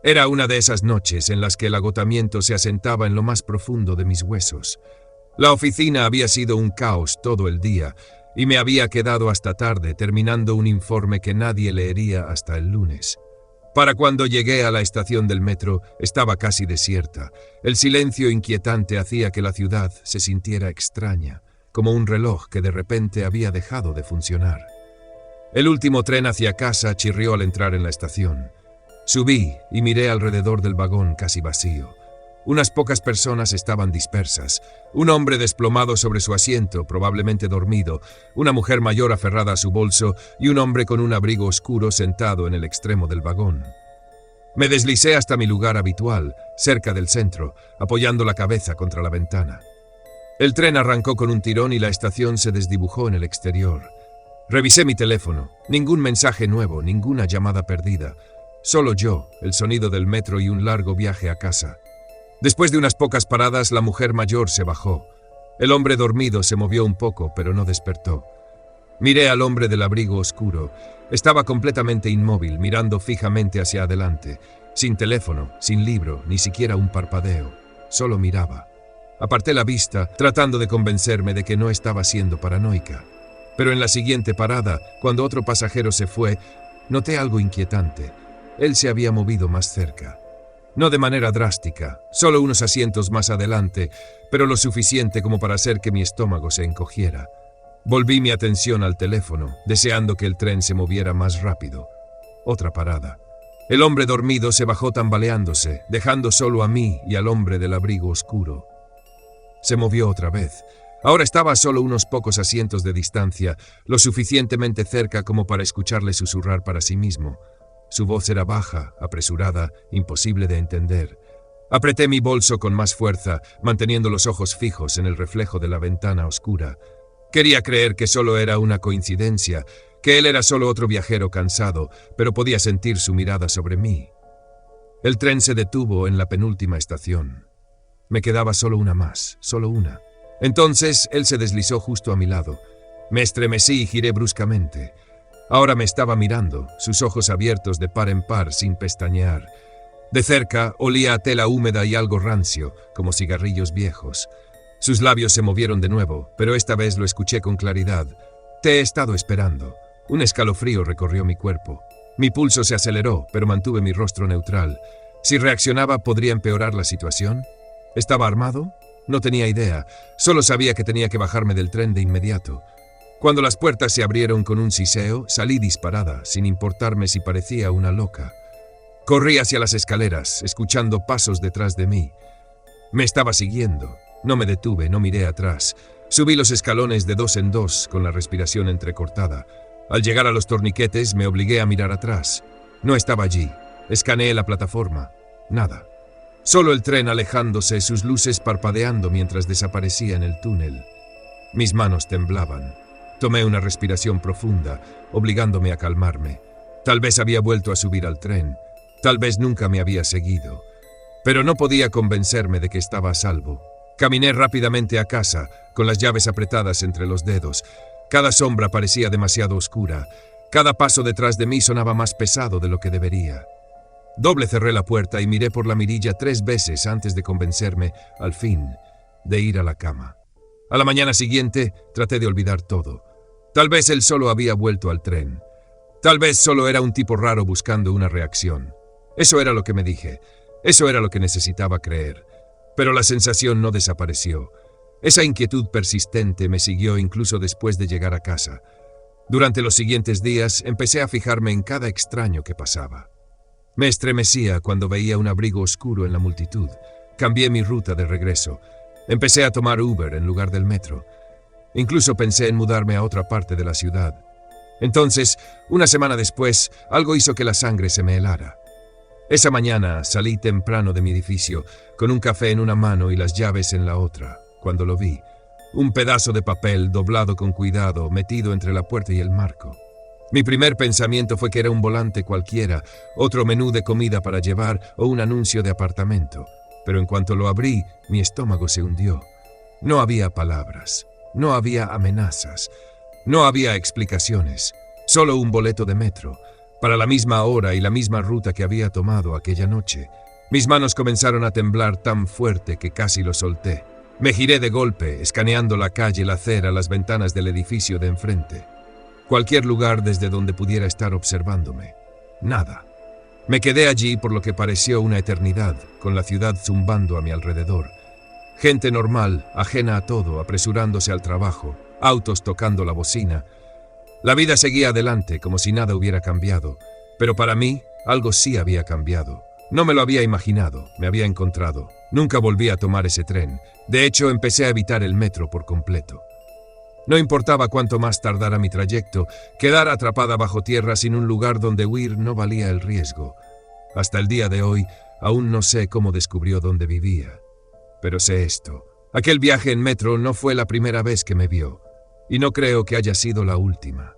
Era una de esas noches en las que el agotamiento se asentaba en lo más profundo de mis huesos. La oficina había sido un caos todo el día y me había quedado hasta tarde terminando un informe que nadie leería hasta el lunes. Para cuando llegué a la estación del metro, estaba casi desierta. El silencio inquietante hacía que la ciudad se sintiera extraña, como un reloj que de repente había dejado de funcionar. El último tren hacia casa chirrió al entrar en la estación. Subí y miré alrededor del vagón casi vacío. Unas pocas personas estaban dispersas. Un hombre desplomado sobre su asiento, probablemente dormido, una mujer mayor aferrada a su bolso y un hombre con un abrigo oscuro sentado en el extremo del vagón. Me deslicé hasta mi lugar habitual, cerca del centro, apoyando la cabeza contra la ventana. El tren arrancó con un tirón y la estación se desdibujó en el exterior. Revisé mi teléfono. Ningún mensaje nuevo, ninguna llamada perdida. Solo yo, el sonido del metro y un largo viaje a casa. Después de unas pocas paradas, la mujer mayor se bajó. El hombre dormido se movió un poco, pero no despertó. Miré al hombre del abrigo oscuro. Estaba completamente inmóvil, mirando fijamente hacia adelante. Sin teléfono, sin libro, ni siquiera un parpadeo. Solo miraba. Aparté la vista, tratando de convencerme de que no estaba siendo paranoica. Pero en la siguiente parada, cuando otro pasajero se fue, noté algo inquietante. Él se había movido más cerca. No de manera drástica, solo unos asientos más adelante, pero lo suficiente como para hacer que mi estómago se encogiera. Volví mi atención al teléfono, deseando que el tren se moviera más rápido. Otra parada. El hombre dormido se bajó tambaleándose, dejando solo a mí y al hombre del abrigo oscuro. Se movió otra vez. Ahora estaba a solo unos pocos asientos de distancia, lo suficientemente cerca como para escucharle susurrar para sí mismo. Su voz era baja, apresurada, imposible de entender. Apreté mi bolso con más fuerza, manteniendo los ojos fijos en el reflejo de la ventana oscura. Quería creer que solo era una coincidencia, que él era solo otro viajero cansado, pero podía sentir su mirada sobre mí. El tren se detuvo en la penúltima estación. Me quedaba solo una más, solo una. Entonces él se deslizó justo a mi lado. Me estremecí y giré bruscamente. Ahora me estaba mirando, sus ojos abiertos de par en par sin pestañear. De cerca olía a tela húmeda y algo rancio, como cigarrillos viejos. Sus labios se movieron de nuevo, pero esta vez lo escuché con claridad. Te he estado esperando. Un escalofrío recorrió mi cuerpo. Mi pulso se aceleró, pero mantuve mi rostro neutral. Si reaccionaba, ¿podría empeorar la situación? ¿Estaba armado? No tenía idea. Solo sabía que tenía que bajarme del tren de inmediato. Cuando las puertas se abrieron con un siseo, salí disparada, sin importarme si parecía una loca. Corrí hacia las escaleras, escuchando pasos detrás de mí. Me estaba siguiendo. No me detuve, no miré atrás. Subí los escalones de 2 en 2, con la respiración entrecortada. Al llegar a los torniquetes, me obligué a mirar atrás. No estaba allí. Escaneé la plataforma. Nada. Solo el tren alejándose, sus luces parpadeando mientras desaparecía en el túnel. Mis manos temblaban. Tomé una respiración profunda, obligándome a calmarme. Tal vez había vuelto a subir al tren. Tal vez nunca me había seguido. Pero no podía convencerme de que estaba a salvo. Caminé rápidamente a casa, con las llaves apretadas entre los dedos. Cada sombra parecía demasiado oscura. Cada paso detrás de mí sonaba más pesado de lo que debería. Doble cerré la puerta y miré por la mirilla 3 veces antes de convencerme, al fin, de ir a la cama. A la mañana siguiente, traté de olvidar todo. Tal vez él solo había vuelto al tren. Tal vez solo era un tipo raro buscando una reacción. Eso era lo que me dije. Eso era lo que necesitaba creer. Pero la sensación no desapareció. Esa inquietud persistente me siguió incluso después de llegar a casa. Durante los siguientes días empecé a fijarme en cada extraño que pasaba. Me estremecía cuando veía un abrigo oscuro en la multitud. Cambié mi ruta de regreso. Empecé a tomar Uber en lugar del metro. Incluso pensé en mudarme a otra parte de la ciudad. Entonces, una semana después, algo hizo que la sangre se me helara. Esa mañana salí temprano de mi edificio, con un café en una mano y las llaves en la otra, cuando lo vi. Un pedazo de papel doblado con cuidado, metido entre la puerta y el marco. Mi primer pensamiento fue que era un volante cualquiera, otro menú de comida para llevar o un anuncio de apartamento. Pero en cuanto lo abrí, mi estómago se hundió. No había palabras. No había amenazas, no había explicaciones, solo un boleto de metro. para la misma hora y la misma ruta que había tomado aquella noche. Mis manos comenzaron a temblar tan fuerte que casi lo solté. Me giré de golpe, escaneando la calle, la acera, las ventanas del edificio de enfrente. Cualquier lugar desde donde pudiera estar observándome. Nada. Me quedé allí por lo que pareció una eternidad, con la ciudad zumbando a mi alrededor. Gente normal, ajena a todo, apresurándose al trabajo, autos tocando la bocina. La vida seguía adelante como si nada hubiera cambiado, pero para mí algo sí había cambiado. No me lo había imaginado, me había encontrado. Nunca volví a tomar ese tren. De hecho, empecé a evitar el metro por completo. No importaba cuánto más tardara mi trayecto, quedar atrapada bajo tierra sin un lugar donde huir no valía el riesgo. Hasta el día de hoy, aún no sé cómo descubrió dónde vivía. Pero sé esto. Aquel viaje en metro no fue la primera vez que me vio, y no creo que haya sido la última.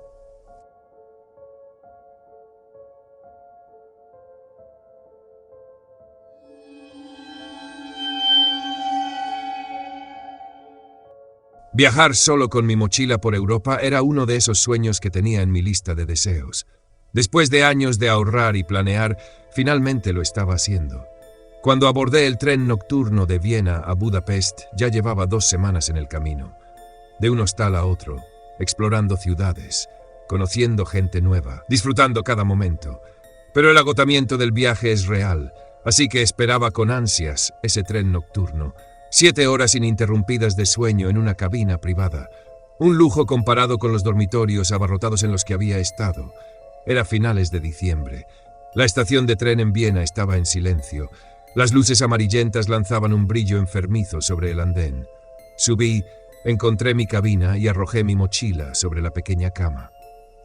Viajar solo con mi mochila por Europa era uno de esos sueños que tenía en mi lista de deseos. Después de años de ahorrar y planear, finalmente lo estaba haciendo. Cuando abordé el tren nocturno de Viena a Budapest, ya llevaba 2 semanas en el camino. De un hostal a otro, explorando ciudades, conociendo gente nueva, disfrutando cada momento. Pero el agotamiento del viaje es real, así que esperaba con ansias ese tren nocturno. 7 horas ininterrumpidas de sueño en una cabina privada. Un lujo comparado con los dormitorios abarrotados en los que había estado. Era finales de diciembre. La estación de tren en Viena estaba en silencio. Las luces amarillentas lanzaban un brillo enfermizo sobre el andén. Subí, encontré mi cabina y arrojé mi mochila sobre la pequeña cama.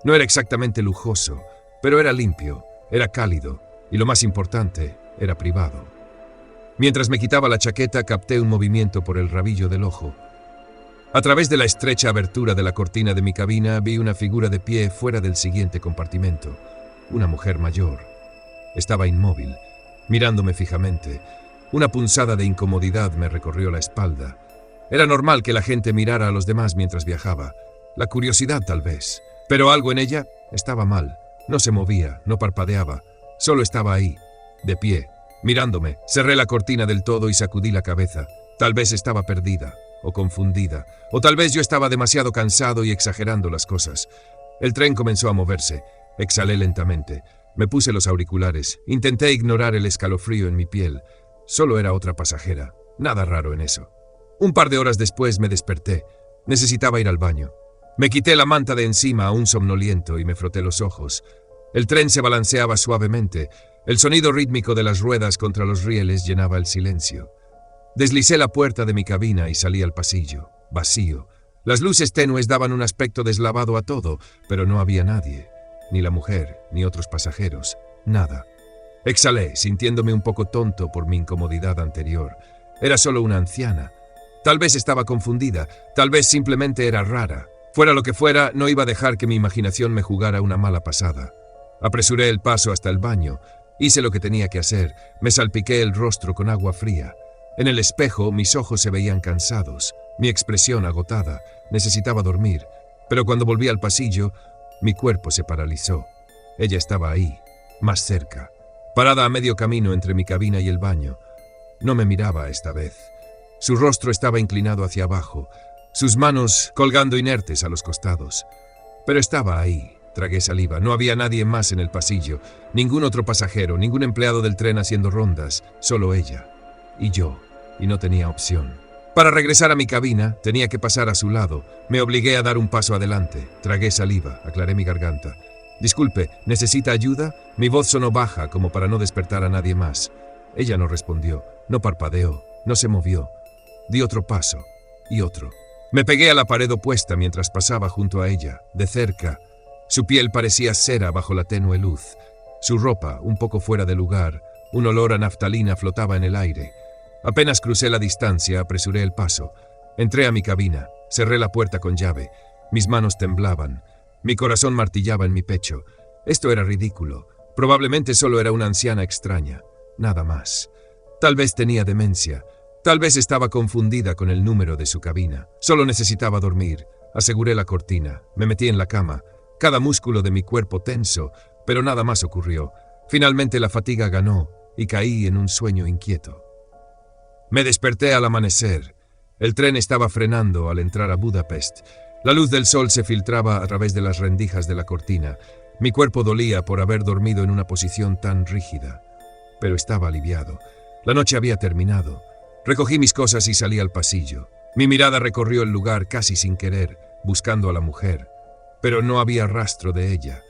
No era exactamente lujoso, pero era limpio, era cálido y lo más importante, era privado. Mientras me quitaba la chaqueta, capté un movimiento por el rabillo del ojo. A través de la estrecha abertura de la cortina de mi cabina, vi una figura de pie fuera del siguiente compartimento. Una mujer mayor. Estaba inmóvil, mirándome fijamente. Una punzada de incomodidad me recorrió la espalda. Era normal que la gente mirara a los demás mientras viajaba. La curiosidad, tal vez. Pero algo en ella estaba mal. No se movía, no parpadeaba. Solo estaba ahí, de pie. Mirándome, cerré la cortina del todo y sacudí la cabeza. Tal vez estaba perdida, o confundida, o tal vez yo estaba demasiado cansado y exagerando las cosas. El tren comenzó a moverse. Exhalé lentamente. Me puse los auriculares. Intenté ignorar el escalofrío en mi piel. Solo era otra pasajera. Nada raro en eso. Un par de horas después me desperté. Necesitaba ir al baño. Me quité la manta de encima aún somnoliento y me froté los ojos. El tren se balanceaba suavemente. El sonido rítmico de las ruedas contra los rieles llenaba el silencio. Deslicé la puerta de mi cabina y salí al pasillo, vacío. Las luces tenues daban un aspecto deslavado a todo, pero no había nadie. Ni la mujer, ni otros pasajeros. Nada. Exhalé, sintiéndome un poco tonto por mi incomodidad anterior. Era solo una anciana. Tal vez estaba confundida, tal vez simplemente era rara. Fuera lo que fuera, no iba a dejar que mi imaginación me jugara una mala pasada. Apresuré el paso hasta el baño. Hice lo que tenía que hacer. Me salpiqué el rostro con agua fría. En el espejo, mis ojos se veían cansados, mi expresión agotada. Necesitaba dormir. Pero cuando volví al pasillo, mi cuerpo se paralizó. Ella estaba ahí, más cerca, parada a medio camino entre mi cabina y el baño. No me miraba esta vez. Su rostro estaba inclinado hacia abajo, sus manos colgando inertes a los costados. Pero estaba ahí. Tragué saliva. No había nadie más en el pasillo. Ningún otro pasajero, ningún empleado del tren haciendo rondas. Solo ella. Y yo. Y no tenía opción. Para regresar a mi cabina, tenía que pasar a su lado. Me obligué a dar un paso adelante. Tragué saliva. Aclaré mi garganta. Disculpe, ¿necesita ayuda? Mi voz sonó baja, como para no despertar a nadie más. Ella no respondió. No parpadeó. No se movió. Di otro paso. Y otro. Me pegué a la pared opuesta mientras pasaba junto a ella, de cerca. Su piel parecía cera bajo la tenue luz. Su ropa, un poco fuera de lugar, un olor a naftalina flotaba en el aire. Apenas crucé la distancia, apresuré el paso. Entré a mi cabina, cerré la puerta con llave. Mis manos temblaban. Mi corazón martillaba en mi pecho. Esto era ridículo. Probablemente solo era una anciana extraña. Nada más. Tal vez tenía demencia. Tal vez estaba confundida con el número de su cabina. Solo necesitaba dormir. Aseguré la cortina. Me metí en la cama. Cada músculo de mi cuerpo tenso, pero nada más ocurrió. Finalmente la fatiga ganó y caí en un sueño inquieto. Me desperté al amanecer. El tren estaba frenando al entrar a Budapest. La luz del sol se filtraba a través de las rendijas de la cortina. Mi cuerpo dolía por haber dormido en una posición tan rígida, pero estaba aliviado. La noche había terminado. Recogí mis cosas y salí al pasillo. Mi mirada recorrió el lugar casi sin querer, buscando a la mujer, pero no había rastro de ella.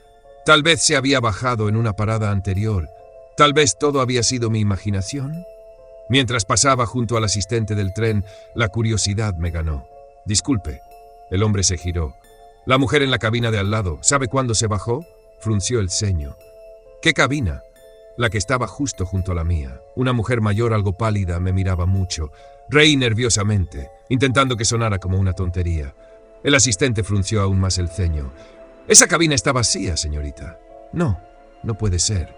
Tal vez se había bajado en una parada anterior. Tal vez todo había sido mi imaginación. Mientras pasaba junto al asistente del tren, la curiosidad me ganó. Disculpe. El hombre se giró. La mujer en la cabina de al lado, ¿sabe cuándo se bajó? Frunció el ceño. ¿Qué cabina? La que estaba justo junto a la mía. Una mujer mayor algo pálida me miraba mucho. Reí nerviosamente, intentando que sonara como una tontería. El asistente frunció aún más el ceño. Esa cabina está vacía, señorita. No, no puede ser.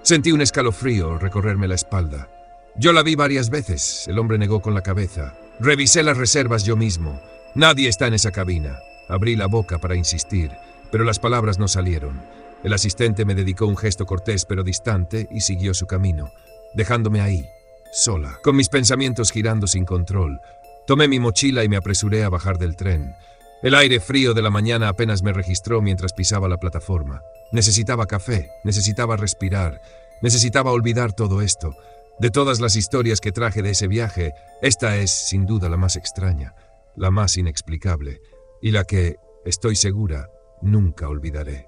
Sentí un escalofrío recorrerme la espalda. Yo la vi varias veces, el hombre negó con la cabeza. Revisé las reservas yo mismo. Nadie está en esa cabina. Abrí la boca para insistir, pero las palabras no salieron. El asistente me dedicó un gesto cortés pero distante y siguió su camino, dejándome ahí, sola, con mis pensamientos girando sin control. Tomé mi mochila y me apresuré a bajar del tren. El aire frío de la mañana apenas me registró mientras pisaba la plataforma. Necesitaba café, necesitaba respirar, necesitaba olvidar todo esto. De todas las historias que traje de ese viaje, esta es, sin duda, la más extraña, la más inexplicable, y la que, estoy segura, nunca olvidaré.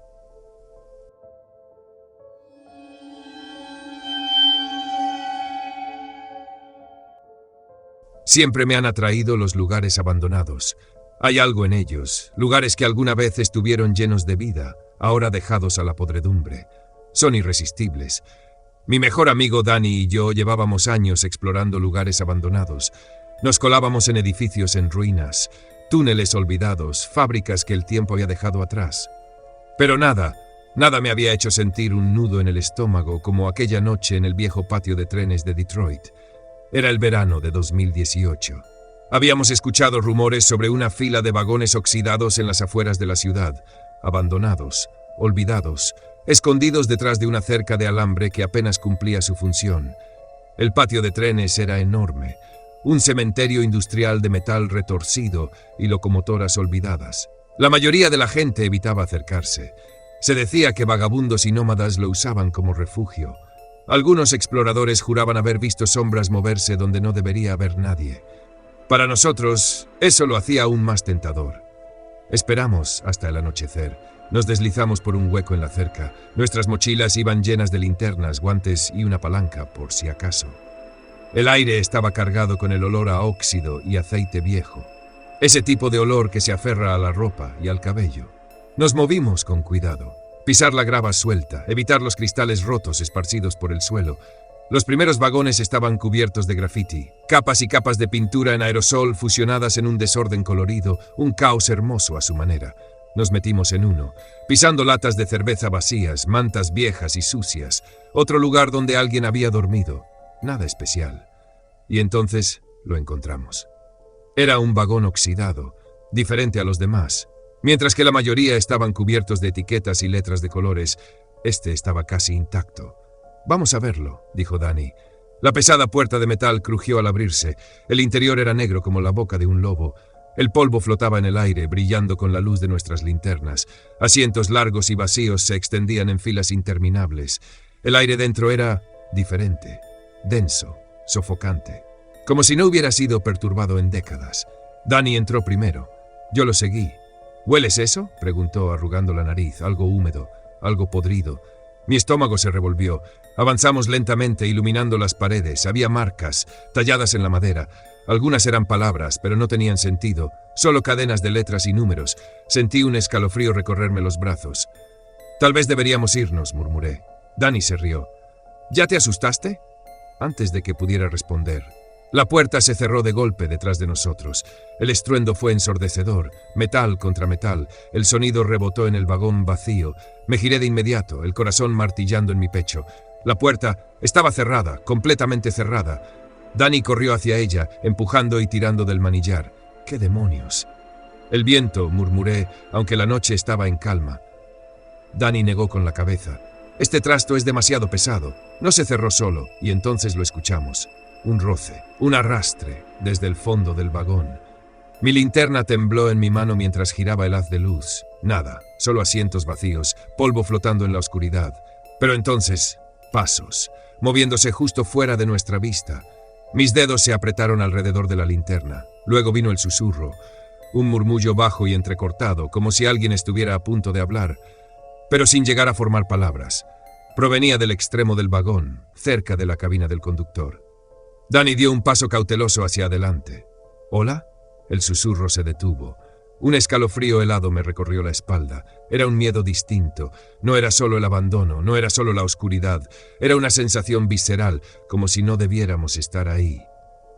Siempre me han atraído los lugares abandonados. Hay algo en ellos, lugares que alguna vez estuvieron llenos de vida, ahora dejados a la podredumbre. Son irresistibles. Mi mejor amigo Danny y yo llevábamos años explorando lugares abandonados. Nos colábamos en edificios en ruinas, túneles olvidados, fábricas que el tiempo había dejado atrás. Pero nada me había hecho sentir un nudo en el estómago como aquella noche en el viejo patio de trenes de Detroit. Era el verano de 2018. Habíamos escuchado rumores sobre una fila de vagones oxidados en las afueras de la ciudad, abandonados, olvidados, escondidos detrás de una cerca de alambre que apenas cumplía su función. El patio de trenes era enorme, un cementerio industrial de metal retorcido y locomotoras olvidadas. La mayoría de la gente evitaba acercarse. Se decía que vagabundos y nómadas lo usaban como refugio. Algunos exploradores juraban haber visto sombras moverse donde no debería haber nadie. Para nosotros, eso lo hacía aún más tentador. Esperamos hasta el anochecer. Nos deslizamos por un hueco en la cerca. Nuestras mochilas iban llenas de linternas, guantes y una palanca, por si acaso. El aire estaba cargado con el olor a óxido y aceite viejo. Ese tipo de olor que se aferra a la ropa y al cabello. Nos movimos con cuidado. Pisar la grava suelta, evitar los cristales rotos esparcidos por el suelo. Los primeros vagones estaban cubiertos de graffiti, capas y capas de pintura en aerosol fusionadas en un desorden colorido, un caos hermoso a su manera. Nos metimos en uno, pisando latas de cerveza vacías, mantas viejas y sucias, otro lugar donde alguien había dormido. Nada especial. Y entonces lo encontramos. Era un vagón oxidado, diferente a los demás. Mientras que la mayoría estaban cubiertos de etiquetas y letras de colores, este estaba casi intacto. «Vamos a verlo», dijo Danny. La pesada puerta de metal crujió al abrirse. El interior era negro como la boca de un lobo. El polvo flotaba en el aire, brillando con la luz de nuestras linternas. Asientos largos y vacíos se extendían en filas interminables. El aire dentro era diferente, denso, sofocante, como si no hubiera sido perturbado en décadas. Danny entró primero. Yo lo seguí. «¿Hueles eso?», preguntó, arrugando la nariz, algo húmedo, algo podrido. Mi estómago se revolvió. Avanzamos lentamente, iluminando las paredes. Había marcas, talladas en la madera. Algunas eran palabras, pero no tenían sentido, solo cadenas de letras y números. Sentí un escalofrío recorrerme los brazos. «Tal vez deberíamos irnos», murmuré. Danny se rió. «¿Ya te asustaste?». Antes de que pudiera responder, la puerta se cerró de golpe detrás de nosotros. El estruendo fue ensordecedor, metal contra metal. El sonido rebotó en el vagón vacío. Me giré de inmediato, el corazón martillando en mi pecho. La puerta estaba cerrada, completamente cerrada. Danny corrió hacia ella, empujando y tirando del manillar. «¿Qué demonios?». «El viento», murmuré, aunque la noche estaba en calma. Danny negó con la cabeza. Este trasto es demasiado pesado. No se cerró solo, y entonces lo escuchamos. Un roce, un arrastre, desde el fondo del vagón. Mi linterna tembló en mi mano mientras giraba el haz de luz. Nada, solo asientos vacíos, polvo flotando en la oscuridad. Pero entonces, pasos, moviéndose justo fuera de nuestra vista. Mis dedos se apretaron alrededor de la linterna. Luego vino el susurro, un murmullo bajo y entrecortado, como si alguien estuviera a punto de hablar, pero sin llegar a formar palabras. Provenía del extremo del vagón, cerca de la cabina del conductor. Danny dio un paso cauteloso hacia adelante. ¿Hola? El susurro se detuvo. Un escalofrío helado me recorrió la espalda. Era un miedo distinto. No era solo el abandono, no era solo la oscuridad. Era una sensación visceral, como si no debiéramos estar ahí.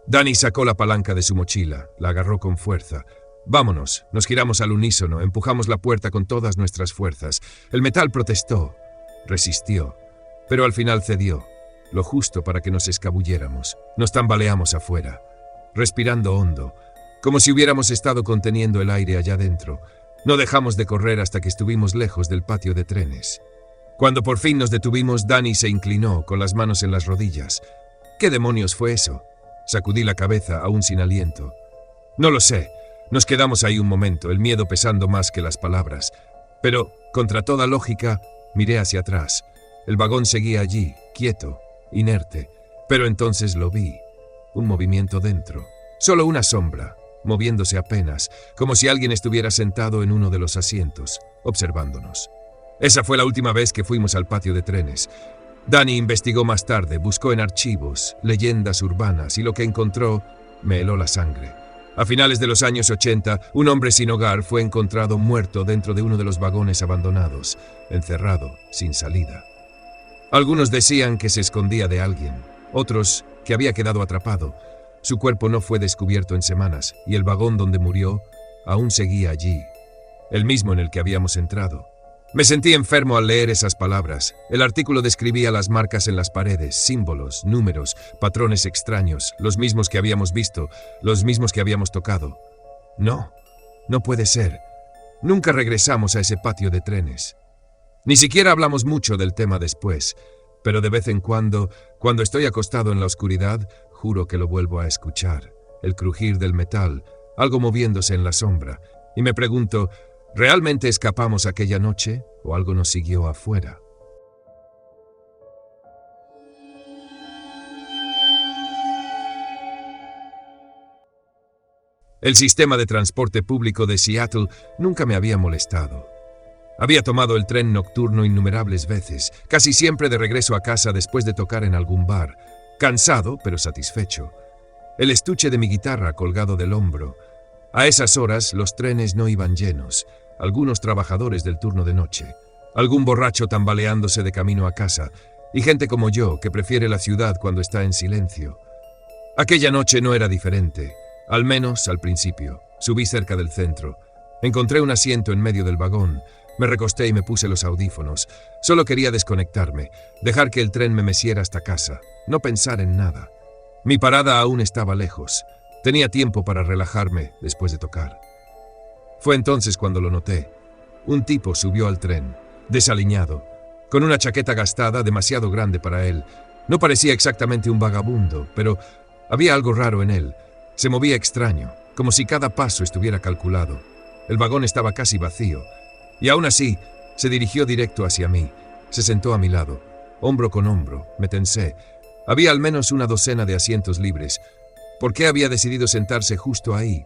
Danny sacó la palanca de su mochila, la agarró con fuerza. «Vámonos», nos giramos al unísono, empujamos la puerta con todas nuestras fuerzas. El metal protestó, resistió, pero al final cedió, lo justo para que nos escabulléramos. Nos tambaleamos afuera, respirando hondo, como si hubiéramos estado conteniendo el aire allá dentro. No dejamos de correr hasta que estuvimos lejos del patio de trenes. Cuando por fin nos detuvimos, Danny se inclinó, con las manos en las rodillas. ¿Qué demonios fue eso? Sacudí la cabeza, aún sin aliento. No lo sé. Nos quedamos ahí un momento, el miedo pesando más que las palabras. Pero, contra toda lógica, miré hacia atrás. El vagón seguía allí, quieto, inerte. Pero entonces lo vi. Un movimiento dentro. Solo una sombra, moviéndose apenas, como si alguien estuviera sentado en uno de los asientos, observándonos. Esa fue la última vez que fuimos al patio de trenes. Danny investigó más tarde, buscó en archivos, leyendas urbanas, y lo que encontró me heló la sangre. A finales de los años 80, un hombre sin hogar fue encontrado muerto dentro de uno de los vagones abandonados, encerrado, sin salida. Algunos decían que se escondía de alguien, otros que había quedado atrapado. Su cuerpo no fue descubierto en semanas, y el vagón donde murió aún seguía allí, el mismo en el que habíamos entrado. Me sentí enfermo al leer esas palabras. El artículo describía las marcas en las paredes, símbolos, números, patrones extraños, los mismos que habíamos visto, los mismos que habíamos tocado. No, no puede ser. Nunca regresamos a ese patio de trenes. Ni siquiera hablamos mucho del tema después, pero de vez en cuando estoy acostado en la oscuridad, juro que lo vuelvo a escuchar. El crujir del metal, algo moviéndose en la sombra, y me pregunto, ¿realmente escapamos aquella noche o algo nos siguió afuera? El sistema de transporte público de Seattle nunca me había molestado. Había tomado el tren nocturno innumerables veces, casi siempre de regreso a casa después de tocar en algún bar, cansado pero satisfecho. El estuche de mi guitarra colgado del hombro. A esas horas los trenes no iban llenos, algunos trabajadores del turno de noche, algún borracho tambaleándose de camino a casa, y gente como yo que prefiere la ciudad cuando está en silencio. Aquella noche no era diferente, al menos al principio. Subí cerca del centro. Encontré un asiento en medio del vagón. Me recosté y me puse los audífonos. Solo quería desconectarme, dejar que el tren me meciera hasta casa, no pensar en nada. Mi parada aún estaba lejos. Tenía tiempo para relajarme después de tocar. Fue entonces cuando lo noté. Un tipo subió al tren, desaliñado, con una chaqueta gastada demasiado grande para él. No parecía exactamente un vagabundo, pero había algo raro en él. Se movía extraño, como si cada paso estuviera calculado. El vagón estaba casi vacío, y aún así se dirigió directo hacia mí. Se sentó a mi lado, hombro con hombro. Me tensé. Había al menos una docena de asientos libres. ¿Por qué había decidido sentarse justo ahí?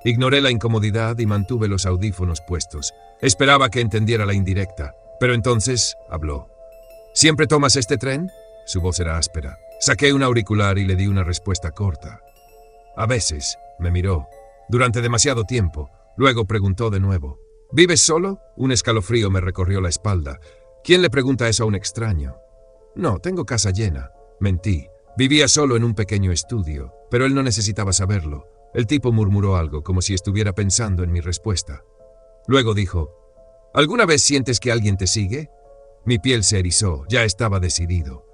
Ignoré la incomodidad y mantuve los audífonos puestos. Esperaba que entendiera la indirecta, pero entonces habló. ¿Siempre tomas este tren? Su voz era áspera. Saqué un auricular y le di una respuesta corta. A veces, me miró. Durante demasiado tiempo. Luego preguntó de nuevo. ¿Vives solo? Un escalofrío me recorrió la espalda. ¿Quién le pregunta eso a un extraño? No, tengo casa llena. Mentí. Vivía solo en un pequeño estudio, pero él no necesitaba saberlo. El tipo murmuró algo, como si estuviera pensando en mi respuesta. Luego dijo, ¿alguna vez sientes que alguien te sigue? Mi piel se erizó, ya estaba decidido.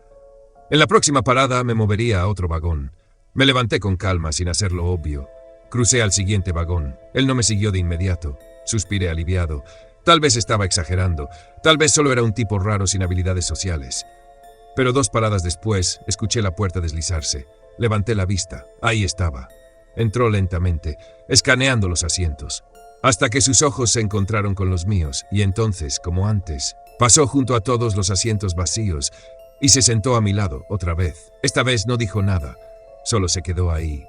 En la próxima parada me movería a otro vagón. Me levanté con calma, sin hacerlo obvio. Crucé al siguiente vagón. Él no me siguió de inmediato. Suspiré aliviado. Tal vez estaba exagerando, tal vez solo era un tipo raro sin habilidades sociales. Pero 2 paradas después, escuché la puerta deslizarse. Levanté la vista. Ahí estaba. Entró lentamente, escaneando los asientos, hasta que sus ojos se encontraron con los míos, y entonces, como antes, pasó junto a todos los asientos vacíos y se sentó a mi lado otra vez. Esta vez no dijo nada, solo se quedó ahí,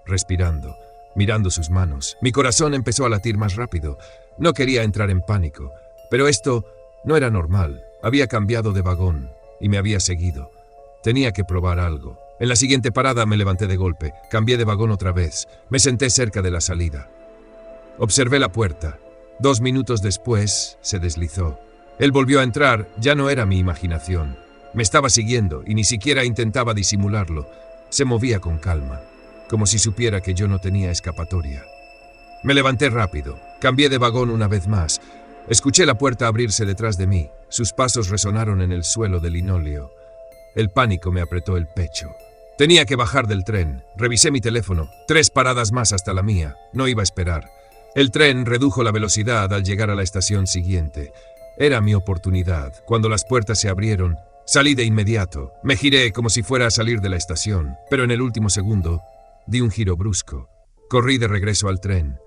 respirando, mirando sus manos. Mi corazón empezó a latir más rápido. No quería entrar en pánico, pero esto no era normal. Había cambiado de vagón y me había seguido. Tenía que probar algo. En la siguiente parada me levanté de golpe, cambié de vagón otra vez, me senté cerca de la salida. Observé la puerta. 2 minutos después, se deslizó. Él volvió a entrar, ya no era mi imaginación. Me estaba siguiendo y ni siquiera intentaba disimularlo. Se movía con calma, como si supiera que yo no tenía escapatoria. Me levanté rápido, cambié de vagón una vez más. Escuché la puerta abrirse detrás de mí. Sus pasos resonaron en el suelo de linóleo. El pánico me apretó el pecho. Tenía que bajar del tren. Revisé mi teléfono. 3 paradas más hasta la mía. No iba a esperar. El tren redujo la velocidad al llegar a la estación siguiente. Era mi oportunidad. Cuando las puertas se abrieron, salí de inmediato. Me giré como si fuera a salir de la estación, pero en el último segundo di un giro brusco. Corrí de regreso al tren.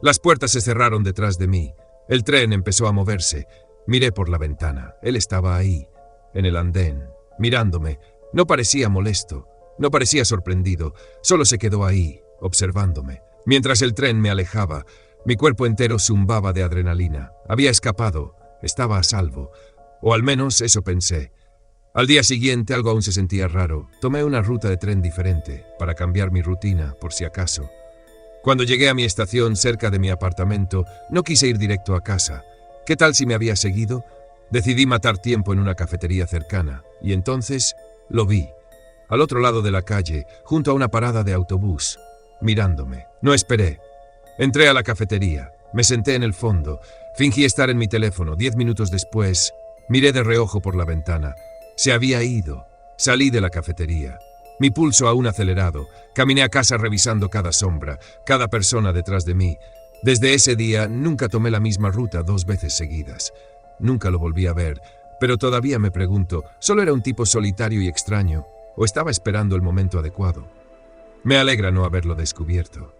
Las puertas se cerraron detrás de mí. El tren empezó a moverse. Miré por la ventana. Él estaba ahí, en el andén, mirándome. No parecía molesto. No parecía sorprendido, solo se quedó ahí, observándome. Mientras el tren me alejaba, mi cuerpo entero zumbaba de adrenalina. Había escapado, estaba a salvo, o al menos eso pensé. Al día siguiente algo aún se sentía raro. Tomé una ruta de tren diferente, para cambiar mi rutina, por si acaso. Cuando llegué a mi estación cerca de mi apartamento, no quise ir directo a casa. ¿Qué tal si me había seguido? Decidí matar tiempo en una cafetería cercana, y entonces lo vi. Al otro lado de la calle, junto a una parada de autobús, mirándome. No esperé. Entré a la cafetería, me senté en el fondo, fingí estar en mi teléfono. 10 minutos después, miré de reojo por la ventana. Se había ido. Salí de la cafetería. Mi pulso aún acelerado. Caminé a casa revisando cada sombra, cada persona detrás de mí. Desde ese día, nunca tomé la misma ruta 2 veces seguidas. Nunca lo volví a ver, pero todavía me pregunto, ¿solo era un tipo solitario y extraño? ¿O estaba esperando el momento adecuado? Me alegra no haberlo descubierto.